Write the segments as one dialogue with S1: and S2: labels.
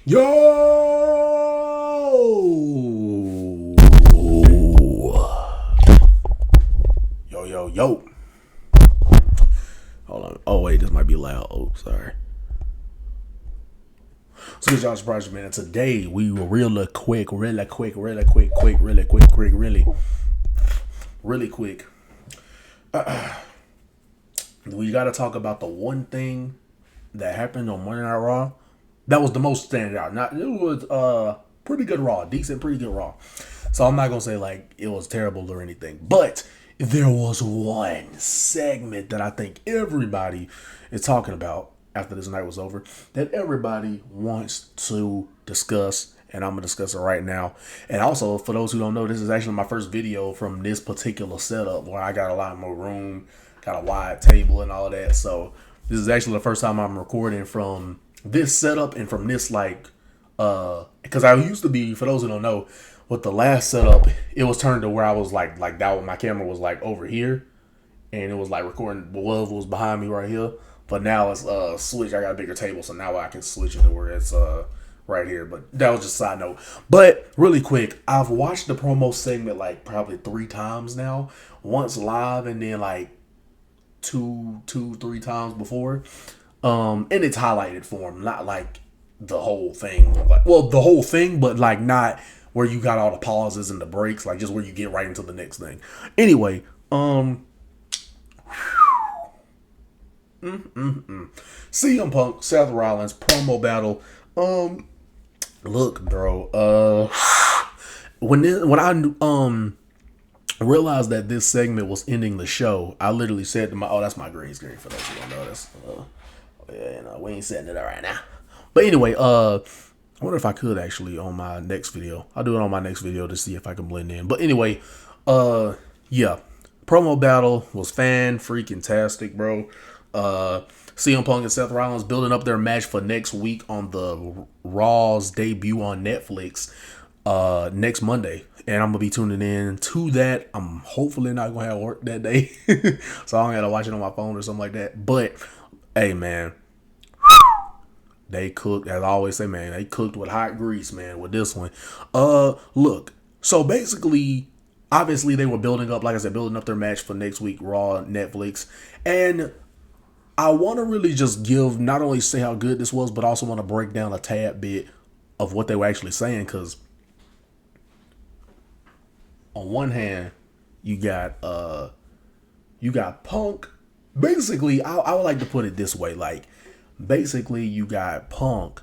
S1: Yo, yo. Hold on. Oh wait, this might be loud. Oh, sorry. So good y'all, surprise man. And today we will really quick, really quick. We got to talk about the one thing that happened on Monday Night Raw. That was the most standout. Not it was pretty good Raw, decent, pretty good Raw. So I'm not gonna say like it was terrible or anything, but there was one segment that I think everybody is talking about after this night was over that everybody wants to discuss, and I'm gonna discuss it right now. And also, for those who don't know, this is actually my first video from this particular setup where I got a lot more room, got a wide table and all that. So this is actually the first time I'm recording from this setup and from this because I used to be, for those who don't know, with the last setup, it was turned to where I was like that. My camera was like over here, and it was like recording. Love was behind me right here, but now it's switch. I got a bigger table, so now I can switch it to where it's right here. But that was just a side note. But really quick, I've watched the promo segment like probably 3 times now. Once live, and then like two, 3 times before. In its highlighted form, not like the whole thing. Like, well, the whole thing, but like not where you got all the pauses and the breaks, like just where you get right into the next thing. Anyway, CM Punk, Seth Rollins promo battle. Look, bro. When I realized that this segment was ending the show, I literally said to that's my green screen for those who don't know. That's yeah, we ain't setting it up right now. But anyway, I wonder if I could actually on my next video. I'll do it on my next video to see if I can blend in. But anyway, yeah. Promo battle was freaking tastic, bro. CM Punk and Seth Rollins building up their match for next week on the Raw's debut on Netflix next Monday. And I'm gonna be tuning in to that. I'm hopefully not gonna have work that day. So I don't gotta watch it on my phone or something like that. But hey, man, they cooked, as I always say, man, they cooked with hot grease, man, with this one. Look, so basically, obviously they were building up, like I said, building up their match for next week, Raw, Netflix. And I want to really just not only say how good this was, but also want to break down a tad bit of what they were actually saying. Because on one hand, you got Punk. Basically, I would like to put it this way, like, basically you got Punk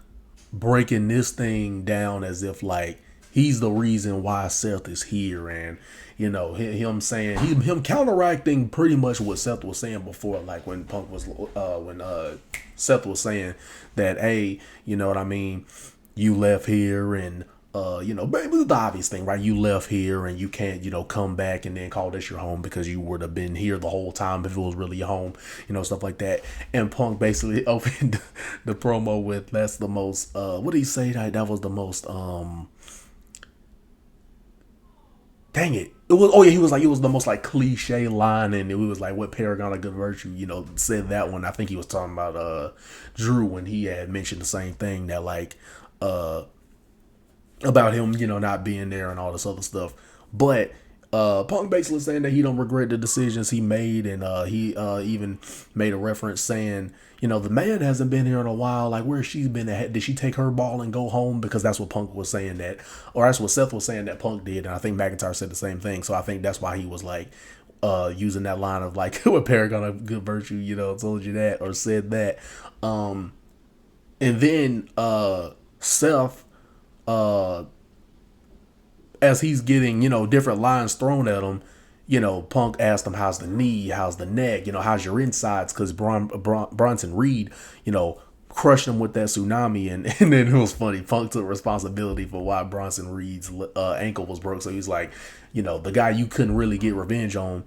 S1: breaking this thing down as if like he's the reason why Seth is here, and him saying him counteracting pretty much what Seth was saying before, like when Seth was saying that, hey, you know what I mean, you left here and it was the obvious thing, right? You left here and you can't, come back and then call this your home because you would have been here the whole time if it was really your home, stuff like that. And Punk basically opened the promo with, that's the most, what did he say? That was the most, dang it. It was, oh yeah, he was like, it was the most like cliche line, and it was like, what paragon of good virtue, said that one. I think he was talking about Drew when he had mentioned the same thing, that like, about him, not being there and all this other stuff. But Punk basically saying that he don't regret the decisions he made, and he even made a reference saying, the man hasn't been here in a while. Like, where's she been at? Did she take her ball and go home? Because that's what Punk was saying or that's what Seth was saying that Punk did, and I think McIntyre said the same thing. So I think that's why he was like using that line of like, what paragon of good virtue, told you that or said that. And then Seth, as he's getting, different lines thrown at him, Punk asked him, how's the knee, how's the neck, how's your insides, because Bronson Reed, crushed him with that tsunami, and then it was funny, Punk took responsibility for why Bronson Reed's ankle was broke. So he's like, the guy you couldn't really get revenge on,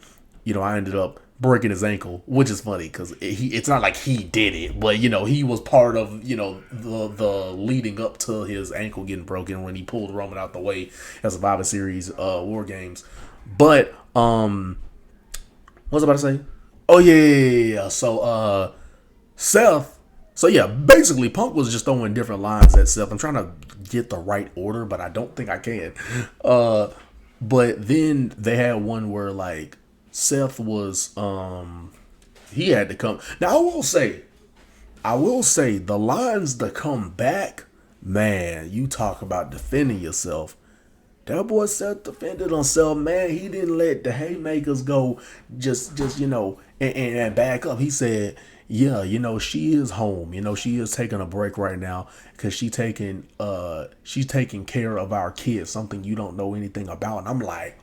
S1: I ended up breaking his ankle, which is funny because it's not like he did it, but he was part of the leading up to his ankle getting broken when he pulled Roman out the way at Survivor Series War Games. But what was I about to say? Oh yeah. So Seth So yeah, basically Punk was just throwing different lines at Seth. I'm trying to get the right order, but I don't think I can. Uh but then they had one where like Seth was he had to come. Now I will say the lines to come back, man, you talk about defending yourself. That boy Seth defended himself, man. He didn't let the haymakers go just and back up. He said, yeah, she is home. She is taking a break right now because she's taking care of our kids, something you don't know anything about. And I'm like,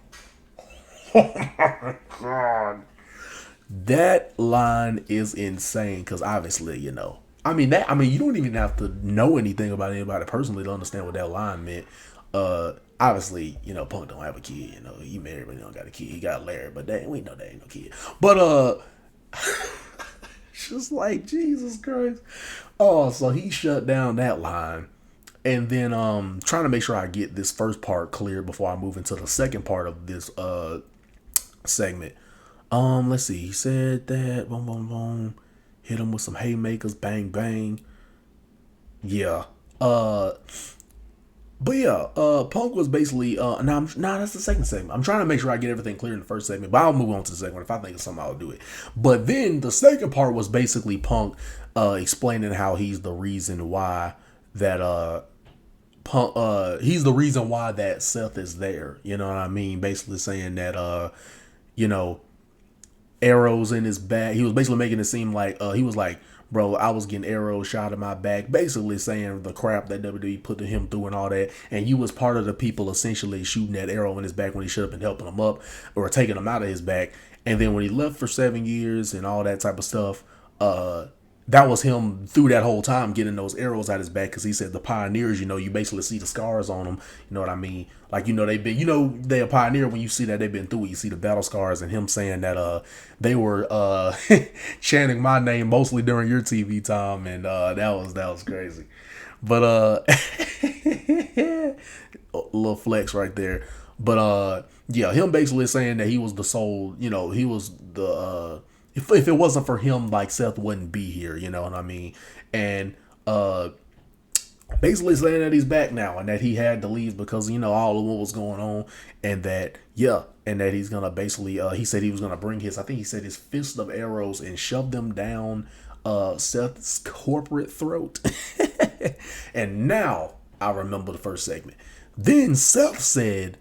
S1: oh my God. That line is insane because obviously, you don't even have to know anything about anybody personally to understand what that line meant. Obviously, Punk don't have a kid. He married but he don't got a kid. He got Larry, but we know that ain't no kid. But just like Jesus Christ. Oh, so he shut down that line. And then trying to make sure I get this first part clear before I move into the second part of this segment. Let's see. He said that boom boom boom. Hit him with some haymakers, bang bang. Yeah. But yeah, Punk was basically that's the second segment. I'm trying to make sure I get everything clear in the first segment, but I'll move on to the second one. If I think of something, I'll do it. But then the second part was basically Punk explaining how he's the reason why that he's the reason why that Seth is there. You know what I mean? Basically saying that arrows in his back. He was basically making it seem like he was like, bro, I was getting arrows shot in my back, basically saying the crap that WWE put to him through and all that. And you was part of the people essentially shooting that arrow in his back when he should have been helping him up or taking him out of his back. And then when he left for 7 years and all that type of stuff, that was him through that whole time getting those arrows out his back, because he said the pioneers, you basically see the scars on them. You know what I mean? Like, they've been, they're a pioneer when you see that they've been through it. You see the battle scars, and him saying that they were chanting my name mostly during your TV time, and that was crazy. But a little flex right there. But yeah, him basically saying that he was the soul, he was the if it wasn't for him, like, Seth wouldn't be here, you know what I mean? And basically saying that he's back now and that he had to leave because, all of what was going on, and that, and that he's going to basically, he said he was going to bring I think he said his fist of arrows and shove them down Seth's corporate throat. And now I remember the first segment. Then Seth said,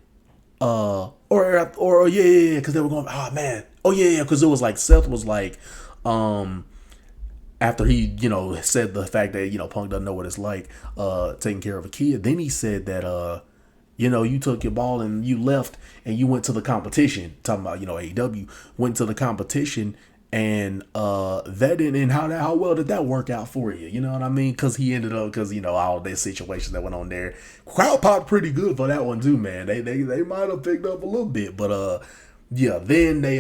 S1: because they were going, oh man, because it was like Seth was like, after he, said the fact that, Punk doesn't know what it's like taking care of a kid. Then he said that, you took your ball and you left and you went to the competition. Talking about, AEW went to the competition, and that didn't. And how well did that work out for you? You know what I mean? Because he ended up, all these situations that went on there. Crowd popped pretty good for that one too, man. They might have picked up a little bit, but then they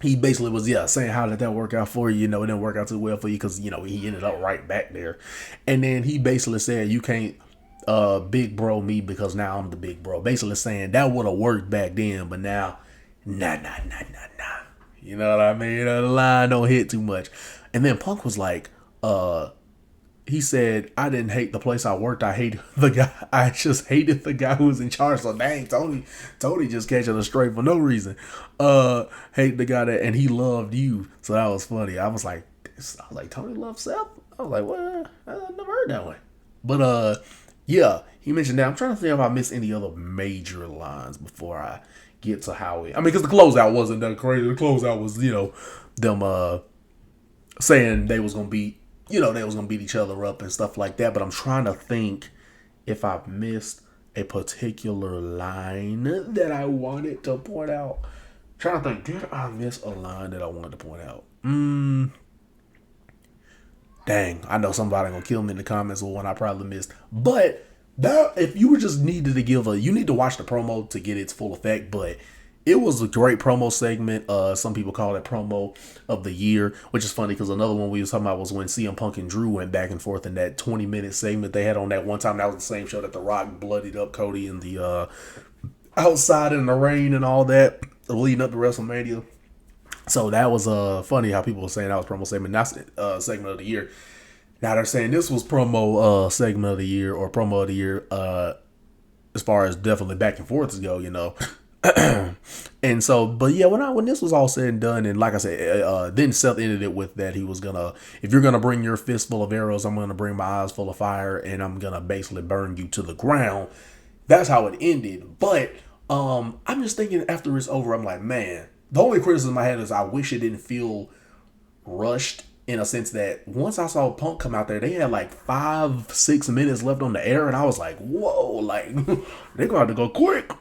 S1: he basically was saying how did that work out for you? It didn't work out too well for you because he ended up right back there. And then he basically said you can't big bro me because now I'm the big bro. Basically saying that would have worked back then, but now nah. You know what I mean? The line don't hit too much. And then Punk was like, he said, I didn't hate the place I worked. I hate the guy. I just hated the guy who was in charge. So dang, Tony just catching us straight for no reason. Hate the guy and he loved you. So that was funny. I was like, Tony loves Seth? I was like, what? I never heard that one. But yeah, he mentioned that. I'm trying to think if I missed any other major lines before I get to Howie. Because the closeout wasn't that crazy. The closeout was, them saying they was gonna beat each other up and stuff like that. But I'm trying to think if I've missed a particular line that I wanted to point out. I'm trying to think, did I miss a line that I wanted to point out? Dang, I know somebody gonna kill me in the comments with one I probably missed. But that, if you were just needed to you need to watch the promo to get its full effect. But it was a great promo segment. Some people call it promo of the year, which is funny because another one we was talking about was when CM Punk and Drew went back and forth in that 20-minute segment they had on that one time. That was the same show that The Rock bloodied up Cody in the outside in the rain and all that leading up to WrestleMania. So that was funny how people were saying that was promo segment, not segment of the year. Now they're saying this was promo segment of the year or promo of the year as far as definitely back and forths go, you know. And so, but yeah, when this was all said and done, and like I said, then Seth ended it with that he was gonna, if you're gonna bring your fist full of arrows, I'm gonna bring my eyes full of fire, and I'm gonna basically burn you to the ground. That's how it ended. But I'm just thinking after it's over, I'm like, man, the only criticism I had is I wish it didn't feel rushed in a sense that once I saw Punk come out there, they had like 5-6 minutes left on the air, and I was like, whoa, like they're going to go quick.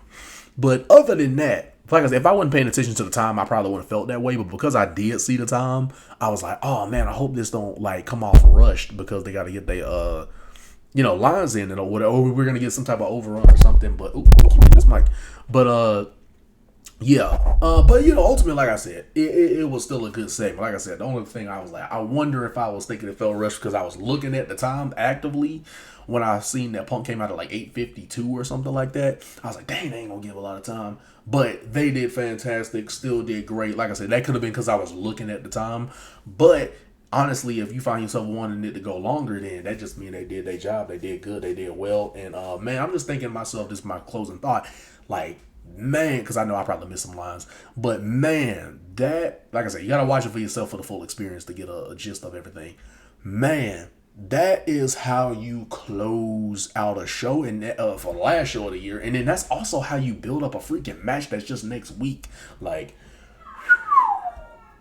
S1: But other than that, like I said, if I wasn't paying attention to the time, I probably wouldn't have felt that way. But because I did see the time, I was like, oh man, I hope this don't like come off rushed because they got to get their lines in and or whatever. Or we're gonna get some type of overrun or something. But this mic. But yeah. But ultimately, like I said, it was still a good segment. Like I said, the only thing I was like, I wonder if I was thinking it felt rushed because I was looking at the time actively when I seen that Punk came out at like 8:52 or something like that. I was like, dang, they ain't gonna give a lot of time. But they did fantastic, still did great. Like I said, that could have been because I was looking at the time. But honestly, if you find yourself wanting it to go longer, then that just means they did their job. They did good. They did well. And man, I'm just thinking to myself, this is my closing thought. Like, man, because I know I probably missed some lines. But man, that, like I said, you got to watch it for yourself for the full experience to get a gist of everything. Man, that is how you close out a show and for the last show of the year. And then that's also how you build up a freaking match that's just next week. Like,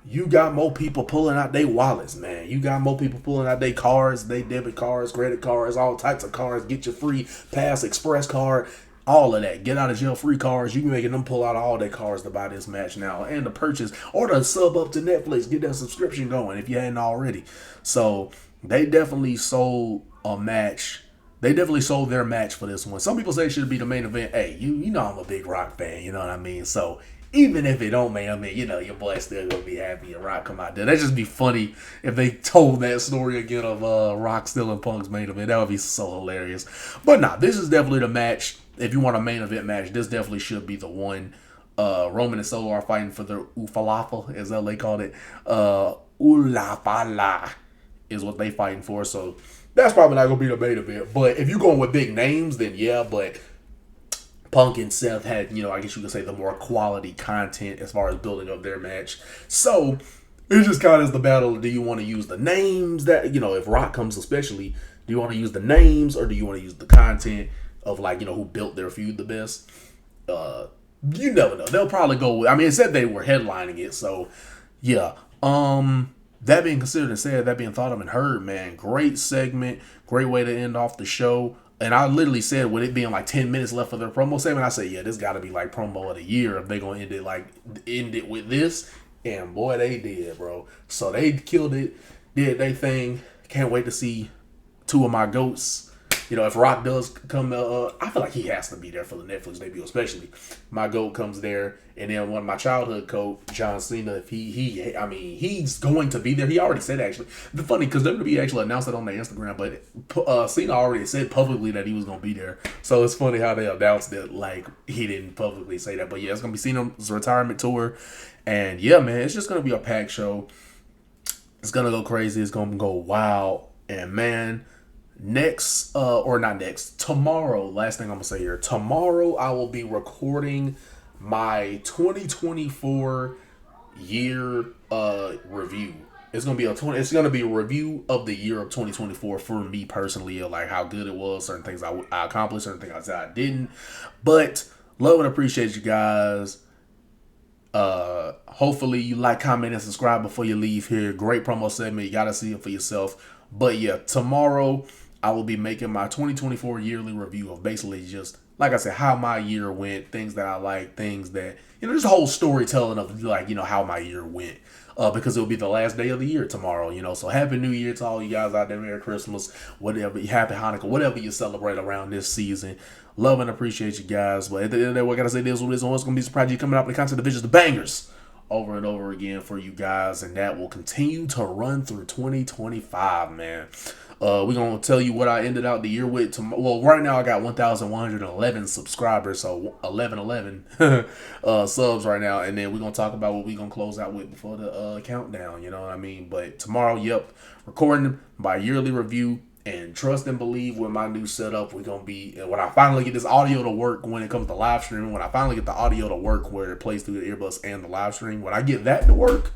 S1: you got more people pulling out their wallets, man. You got more people pulling out their cards, they debit cards, credit cards, all types of cards. Get your free pass express card, all of that. Get out of jail free cards. You can making them pull out all their cards to buy this match now and to purchase or to sub up to Netflix. Get that subscription going if you hadn't already. So they definitely sold a match. They definitely sold their match for this one. Some people say it should be the main event. Hey, you know I'm a big Rock fan. You know what I mean? So even if it don't main event, your boy still gonna be happy and Rock come out there. That'd just be funny if they told that story again of Rock still in Punk's main event. That would be so hilarious. But nah, this is definitely the match. If you want a main event match, this definitely should be the one. Roman and Solo are fighting for their Ufalafel, as they called it. Ulafala is what they fighting for. So that's probably not gonna be the main event. But if you're going with big names, then yeah. But Punk and Seth had, I guess you could say the more quality content as far as building up their match. So it just kind of is the battle. Do you want to use the names that, if Rock comes especially, do you want to use the names or do you want to use the content of like, who built their feud the best? You never know. They'll probably go with, it said they were headlining it. So yeah. That being considered and said, that being thought of and heard, man, great segment, great way to end off the show. And I literally said, with it being like 10 minutes left for their promo segment, I said, yeah, this got to be like promo of the year if they're going to end it with this. And boy, they did, bro. So they killed it, did their thing. Can't wait to see two of my GOATs. If Rock does come, I feel like he has to be there for the Netflix debut, especially. My GOAT comes there, and then one of my childhood GOAT, John Cena, if he's going to be there. He already said, actually. The funny, because WWE actually announced it on their Instagram, but Cena already said publicly that he was going to be there. So it's funny how they announced it like he didn't publicly say that. But yeah, it's going to be Cena's retirement tour. And yeah, man, it's just going to be a packed show. It's going to go crazy. It's going to go wild. And man, tomorrow, last thing I'm going to say here, tomorrow I will be recording my 2024 year review. It's going to be a review of the year of 2024 for me personally, like how good it was, certain things I accomplished, certain things I didn't. But love and appreciate you guys. Hopefully you like, comment, and subscribe before you leave here. Great promo segment. You got to see it for yourself. But yeah, tomorrow I will be making my 2024 yearly review of basically just, like I said, how my year went, things that I like, things that, just a whole storytelling of like, how my year went. Because it'll be the last day of the year tomorrow, So Happy New Year to all you guys out there. Merry Christmas, whatever, Happy Hanukkah, whatever you celebrate around this season. Love and appreciate you guys. But at the end of the day, what I gotta say, this one is going to be surprised you coming out with the content, the visions, the bangers over and over again for you guys, and that will continue to run through 2025, man. We're gonna tell you what I ended out the year with. Well, right now I got 1,111 subscribers, so 1111 subs right now, and then we're gonna talk about what we're gonna close out with before the countdown. You know what I mean? But tomorrow, yep, recording my yearly review. And trust and believe with my new setup, we're going to be, when I finally get this audio to work when it comes to live streaming, when I finally get the audio to work where it plays through the earbuds and the live stream, when I get that to work,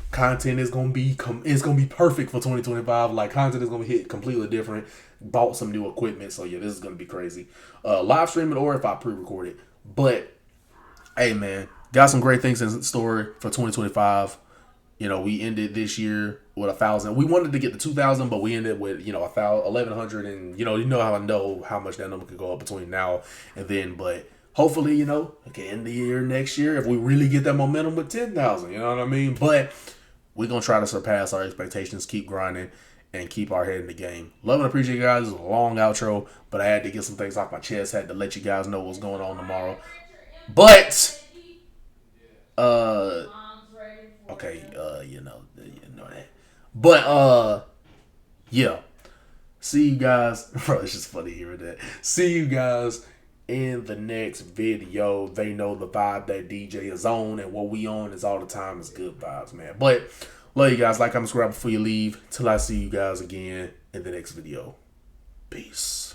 S1: content is going to be, it's going to be perfect for 2025. Like, content is going to be hit completely different. Bought some new equipment. So, yeah, this is going to be crazy. Live streaming or if I pre-record it. But, hey, man, got some great things in store for 2025. You know, we ended this year with 1,000. We wanted to get to 2,000, but we ended with 1,100, and you know how much that number could go up between now and then. But hopefully, we can end the year next year if we really get that momentum with 10,000. You know what I mean? But we're gonna try to surpass our expectations, keep grinding, and keep our head in the game. Love and appreciate you guys. It was a long outro, but I had to get some things off my chest. Had to let you guys know what's going on tomorrow. But okay, you know that. But yeah. See you guys. Bro, it's just funny hearing that. See you guys in the next video. They know the vibe that DJ is on, and what we on is all the time is good vibes, man. But love you guys. Like, comment, subscribe before you leave. Till I see you guys again in the next video. Peace.